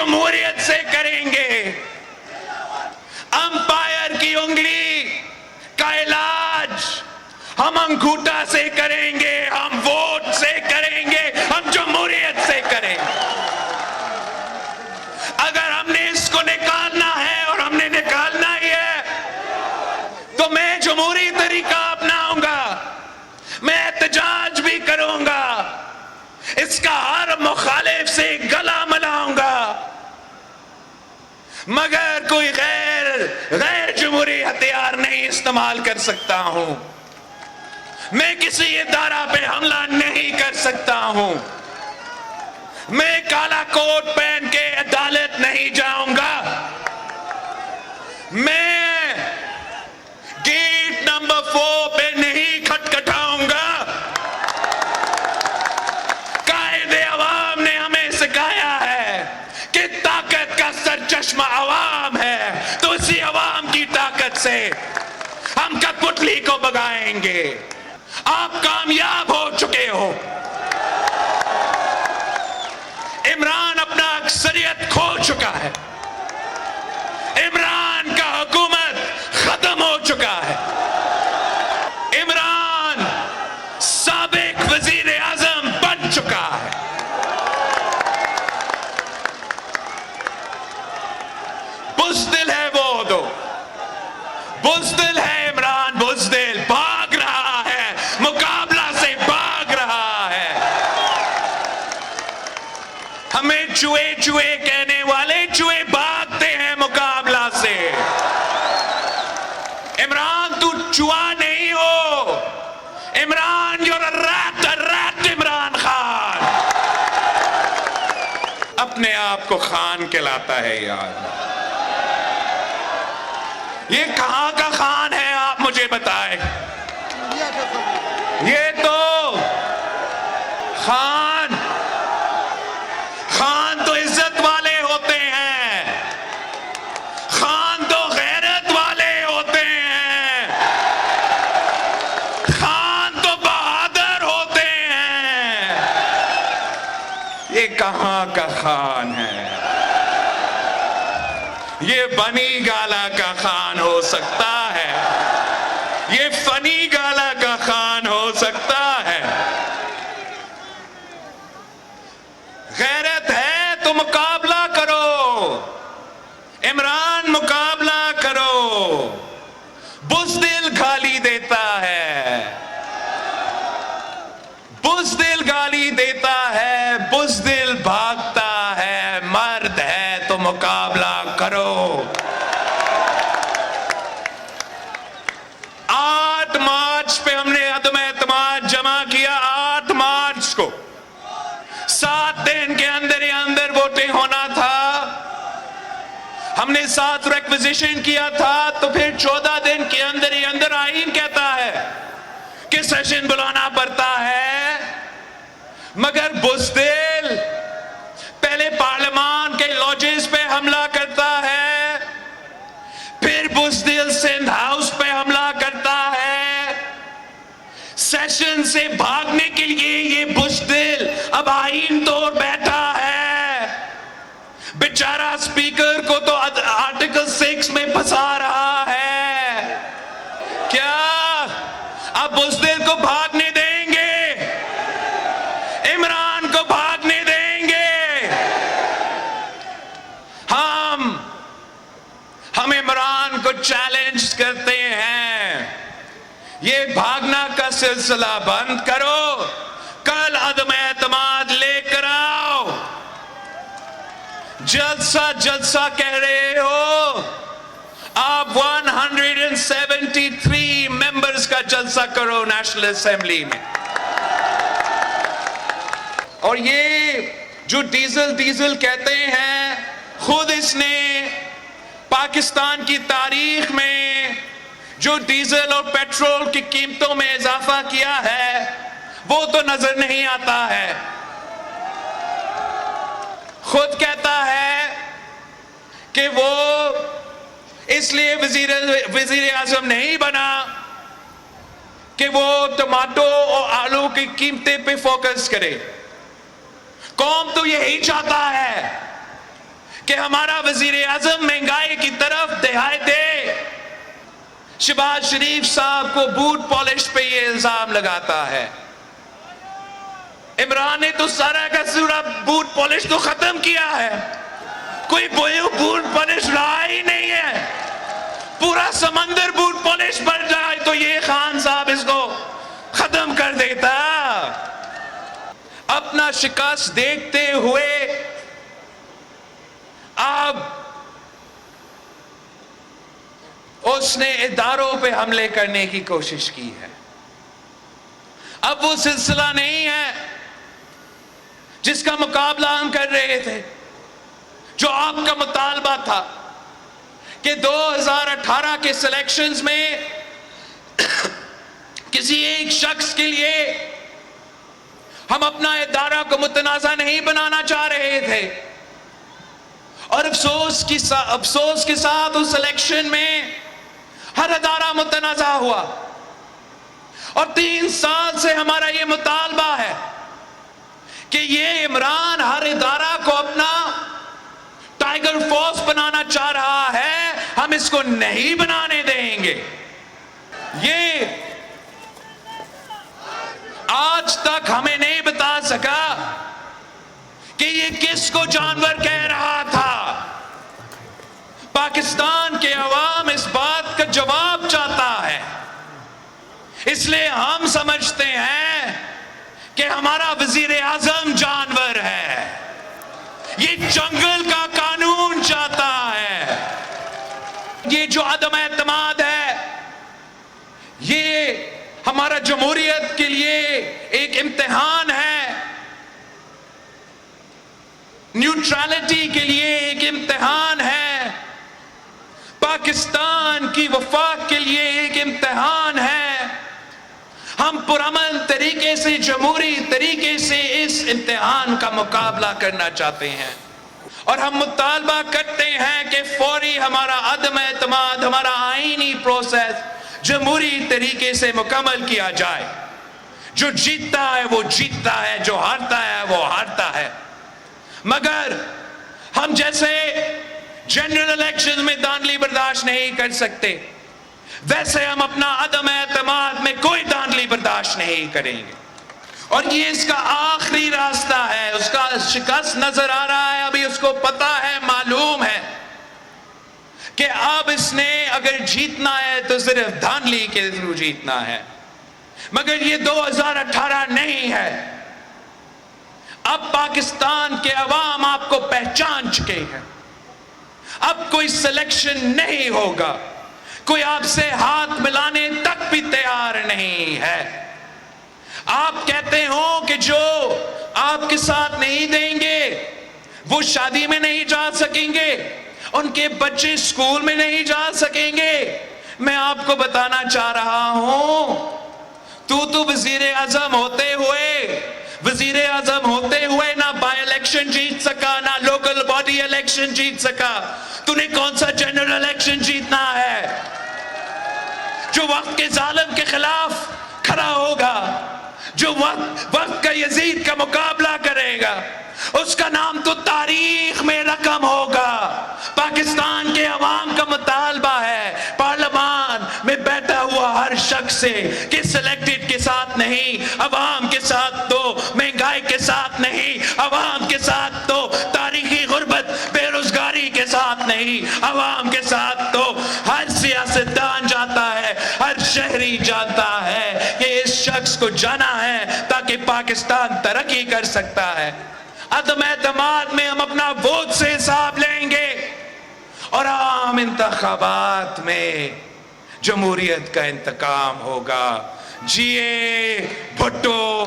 جمہوریت سے کریں گے. امپائر کی انگلی کا علاج ہم انگوٹھا سے کریں گے, ہم ووٹ سے کریں گے, ہم جمہوریت سے کریں گے. اگر ہم نے اس کو نکالنا ہے, اور ہم نے نکالنا ہی ہے, تو میں جمہوری طریقہ اپناؤں گا, میں احتجاج بھی کروں گا, اس کا ہر مخالف سے گلا ملاؤں گا, مگر کوئی غیر جمہوری ہتھیار نہیں استعمال کر سکتا ہوں. میں کسی ادارہ پہ حملہ نہیں کر سکتا ہوں. میں کالا کوٹ پہن کے عدالت نہیں جاؤں گا. میں گیٹ نمبر 4 پہ نہیں کھٹکھٹاؤں گا. قائد عوام نے ہمیں سکھایا ہے کہ طاقت کا سرچشمہ عوام ہے, تو اسی عوام کی طاقت سے ہم کٹپتلی کو بگائیں گے. آپ کامیاب ہو چکے ہو. عمران اپنا اکثریت کھو چکا ہے. عمران کا حکومت ختم ہو چکا ہے. عمران سابق وزیر اعظم بن چکا ہے. بزدل ہے وہ دو, بزدل ہے عمران, بزدل بھاگ رہا ہے, مقابلہ سے بھاگ رہا ہے. ہمیں چوہے چوہے کہنے والے چوہے بھاگتے ہیں مقابلہ سے. عمران تو چوہا نہیں ہو. Imran you're a rat Imran Khan. اپنے آپ کو خان کہلاتا ہے یار. یہ کہاں کا خان ہے آپ مجھے بتائیں. یہ تو خان تو عزت والے ہوتے ہیں. خان تو غیرت والے ہوتے ہیں. خان تو بہادر ہوتے ہیں. یہ کہاں کا خان ہے؟ یہ بنی گالا کا خان ہو سکتا ہے, یہ فنی گالا کا خان ہو سکتا ہے. غیرت ہے تو مقابلہ کرو. عمران مقابلہ کرو. بزدل گالی دیتا ہے, بزدل گالی دیتا ہے, بزدل بھاگتا ہے. مرد ہے تو مقابلہ کرو. 8 مارچ پہ ہم نے عدم اعتماد جمع کیا. 8 مارچ کو 7 دن کے اندر ہی اندر ووٹنگ ہونا تھا. ہم نے 7 ریکویزیشن کیا تھا, تو پھر 14 دن کے اندر ہی اندر آئین کہتا ہے کہ سیشن بلانا پڑتا ہے. مگر بزدل پہلے پارلیمان کے لاجز پہ حملہ کرتا ہے, پھر بزدل سندھ ہاؤس پہ حملہ کرتا ہے. سیشن سے بھاگنے کے لیے یہ بزدل اب آئین توڑ بیٹھا ہے. بیچارہ اسپیکر کو تو آرٹیکل 6 میں پھنسا رہا ہے. کیا اب بزدل کو بھاگنے دیں گے؟ عمران کو بھاگنے دیں گے؟ ہم عمران کو چیلنج کرتے ہیں, یہ بھاگنا کا سلسلہ بند کرو. کل عدم اعتماد لے کر آؤ. جلسہ کہہ رہے ہو آپ. 173 ممبرز کا جلسہ کرو نیشنل اسمبلی میں. اور یہ جو ڈیزل کہتے ہیں, خود اس نے پاکستان کی تاریخ میں جو ڈیزل اور پیٹرول کی قیمتوں میں اضافہ کیا ہے وہ تو نظر نہیں آتا ہے. خود کہتا ہے کہ وہ اس لیے وزیر اعظم نہیں بنا کہ وہ ٹماٹو اور آلو کی قیمتیں پہ فوکس کرے. قوم تو یہی چاہتا ہے کہ ہمارا وزیر اعظم مہنگائی کی طرف دہائی دے، شہباز شریف صاحب کو بوٹ پالش پہ یہ الزام لگاتا ہے۔ عمران نے تو سارا کا سورا بوٹ پالش تو ختم کیا ہے، کوئی بوٹ پالش رہا ہی نہیں ہے، پورا سمندر بوٹ پالش پر جائے تو یہ خان صاحب اس کو ختم کر دیتا۔ اپنا شکست دیکھتے ہوئے اب اس نے اداروں پہ حملے کرنے کی کوشش کی ہے۔ اب وہ سلسلہ نہیں ہے جس کا مقابلہ ہم کر رہے تھے، جو آپ کا مطالبہ تھا کہ 2018 کے سلیکشنز میں کسی ایک شخص کے لیے ہم اپنا ادارہ کو متنازع نہیں بنانا چاہ رہے تھے، اور افسوس کے ساتھ اس الیکشن میں ہر ادارہ متنازع ہوا، اور 3 سال سے ہمارا یہ مطالبہ ہے کہ یہ عمران ہر ادارہ کو اپنا ٹائیگر فورس بنانا چاہ رہا ہے، ہم اس کو نہیں بنانے دیں گے۔ یہ آج تک ہمیں نہیں بتا سکا کہ یہ کس کو جانور کہہ رہا تھا۔ پاکستان کے عوام اس بات کا جواب چاہتا ہے، اس لیے ہم سمجھتے ہیں کہ ہمارا وزیر اعظم جانور ہے، یہ جنگل کا قانون چاہتا ہے۔ یہ جو عدم اعتماد ہے، یہ ہمارا جمہوریت کے لیے ایک امتحان ہے، نیوٹرالٹی کے لیے ایک امتحان ہے، پاکستان کی وفاق کے لیے ایک امتحان ہے۔ ہم پرامن طریقے سے، جمہوری طریقے سے اس امتحان کا مقابلہ کرنا چاہتے ہیں، اور ہم مطالبہ کرتے ہیں کہ فوری ہمارا عدم اعتماد، ہمارا آئینی پروسیس جمہوری طریقے سے مکمل کیا جائے۔ جو جیتتا ہے وہ جیتتا ہے، جو ہارتا ہے وہ ہارتا ہے، مگر ہم جیسے جنرل الیکشن میں دھاندلی برداشت نہیں کر سکتے، ویسے ہم اپنا عدم اعتماد میں کوئی دھاندلی برداشت نہیں کریں گے، اور یہ اس کا آخری راستہ ہے۔ اس کا شکست نظر آ رہا ہے، ابھی اس کو پتا ہے، معلوم ہے کہ اب اس نے اگر جیتنا ہے تو صرف دھاندلی کے تھرو جیتنا ہے، مگر یہ 2018 نہیں ہے۔ اب پاکستان کے عوام آپ کو پہچان چکے ہیں، اب کوئی سلیکشن نہیں ہوگا، کوئی آپ سے ہاتھ ملانے تک بھی تیار نہیں ہے۔ آپ کہتے ہو کہ جو آپ کے ساتھ نہیں دیں گے وہ شادی میں نہیں جا سکیں گے، ان کے بچے اسکول میں نہیں جا سکیں گے۔ میں آپ کو بتانا چاہ رہا ہوں، تو وزیر اعظم ہوتے ہوئے نہ بائی الیکشن جیت سکا، نہ لوکل باڈی الیکشن جیت سکا، تو نے کون سا جنرل الیکشن جیتنا ہے؟ جو وقت کے ظالم کے خلاف کھڑا ہوگا، جو وقت کا یزید کا مقابلہ کرے گا، اس کا نام تو تاریخ میں رقم ہوگا۔ پاکستان کے عوام کا مطالبہ ہے، پارلیمان میں بیٹھا ہوا ہر شخص سے، کہ سلیکٹڈ کے ساتھ نہیں، عوام کے ساتھ دو، مہنگائی کے ساتھ نہیں، عوام کے ساتھ دو، تاریخی غربت بے روزگاری کے ساتھ نہیں، عوام کے ساتھ دو۔ ہر سیاستدان جانتا ہے، ہر شہری جانتا ہے کہ اس شخص کو جانا ہے تاکہ پاکستان ترقی کر سکتا ہے۔ عدم اعتماد میں ہم اپنا ووٹ سے حساب لیں گے، اور عام انتخابات میں جمہوریت کا انتقام ہوگا۔ جیے بھٹو۔